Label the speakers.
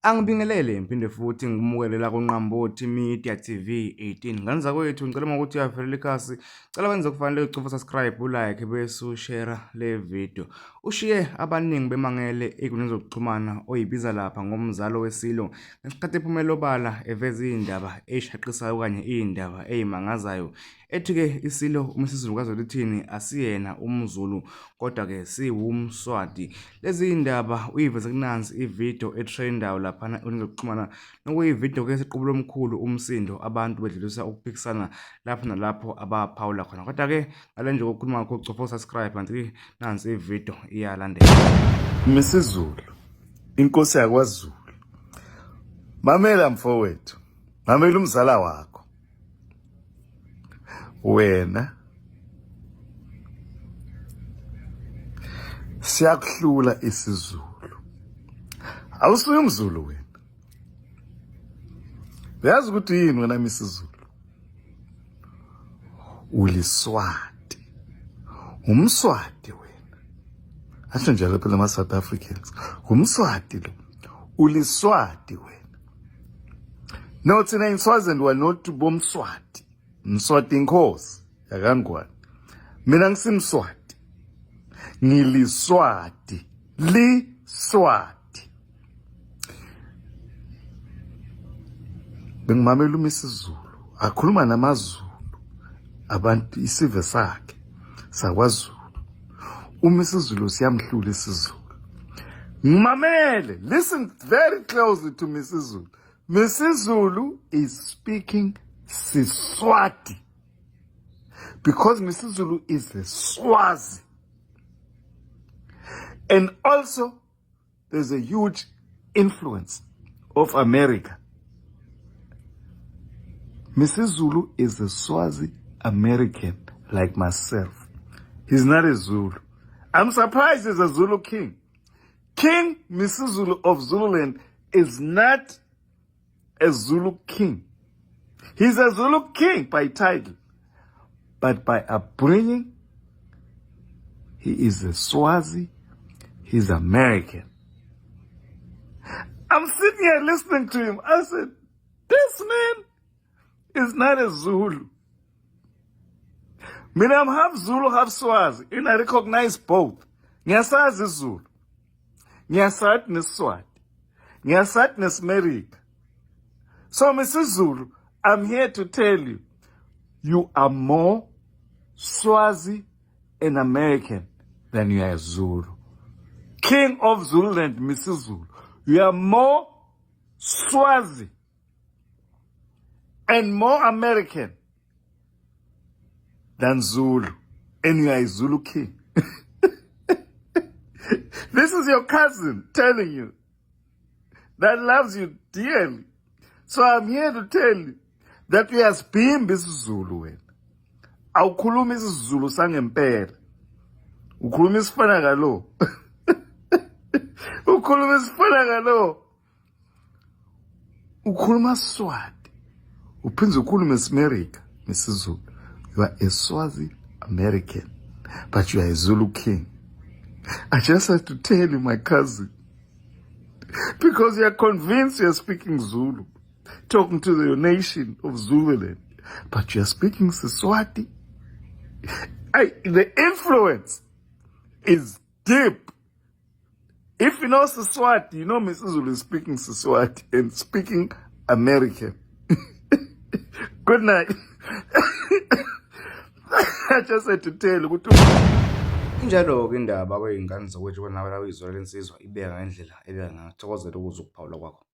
Speaker 1: Angibingelele ngiphinde futhi ngikumukele la kuNqambothi Media TV 18. Ngani zakwethu ngicela ukuthi uyavelela ikhasi. Cela wenze kufanele ucofa subscribe, ulike bese ushare le video. Ushiye abaningi bemangele ey'nkundleni zokuxhumana oyibiza lapha ngomzalo wesilo. Ngesikhathi ephumela obala eveza iy'ndaba ey'shaqisayo okanye iy'ndaba ey'mangazayo. Ethi-ke isilo umsizulukazi lithini asiyena umZulu kodwa-ke siwumSwati. Lezi y'ndaba uyiveze kunansi ivideo etrendayo laphana ey'nkundleni zokuxhumana nokuyivideo-ke esequbula omkhulu umsindo abantu bedlulisa ukuphikisana lapho nalapho abaphawula khona. Kodwa-ke ngale nje kokukhuluma ngakho ucofa usubscribe kanti nansi ivideo iyalandela.
Speaker 2: MisiZulu, inkosi yakwaZulu. Mamela mfowethu, mamela umzala wakho. Wena siyakuhlula isiZulu. Awusuye umZulu wena. Uyazi ukuthi yini wena MisiZulu? UliSwati. UmSwati wena. Asho njalo phela ama-South Africans. UmSwati lo. UliSwati wena. No, thina iNswazini wanothi bomSwati. Mswati inkosi yakangwane. Mina ngisimswati. NgiliSwati. LiSwati. Bengimamela uMisiZulu. Akhuluma namaZulu. Abantu isive sakhe sakwaZulu. UMisiZulu siyamhlula isiZulu. Ngimamele. Listen very closely to MisiZulu. MisiZulu is speaking Siswati. Because MisiZulu is a Swazi. And also, there's a huge influence of America. MisiZulu is a Swazi American like myself. He's not a Zulu. I'm surprised he's a Zulu king. King MisiZulu of Zululand is not a Zulu king. He's a Zulu king by title, but by upbringing, he is a Swazi, he's American. I'm sitting here listening to him. I said, this man is not a Zulu. Mina, I'm half Zulu, half Swazi, and I recognize both. Ngiyasazi Zulu. Ngiyasazi neSwati. Ngiyasazi neSmerika. So, MisiZulu, I'm here to tell you, you are more Swazi and American than you are Zulu. King of Zululand, MisiZulu, you are more Swazi and more American than Zulu, and you are a Zulu king. This is your cousin telling you that loves you dearly. So I'm here to tell you that we are speaking isiZulu wena. Awukhuluma isiZulu sangempela. Ukhuluma isifana ngalo. Ukhuluma isifana ngalo. Ukhuluma Swati. Uphinde ukhuluma isiMerika, MisiZulu. You are a Swazi American, but you are a Zulu king. I just have to tell you, my cousin, because you are convinced you are speaking Zulu, talking to the nation of Zululand, but you are speaking Siswati. The influence is deep. If you know Siswati, you know MisiZulu is speaking Siswati and speaking American. Good night. I just had to tell you.
Speaker 1: Injalo-ke indaba kwey'ngane zakwethu bona la uyizwela insizwa ibeka ngendlela ebeka ngayo. Thokozela ukuze ukuphawula kwakho.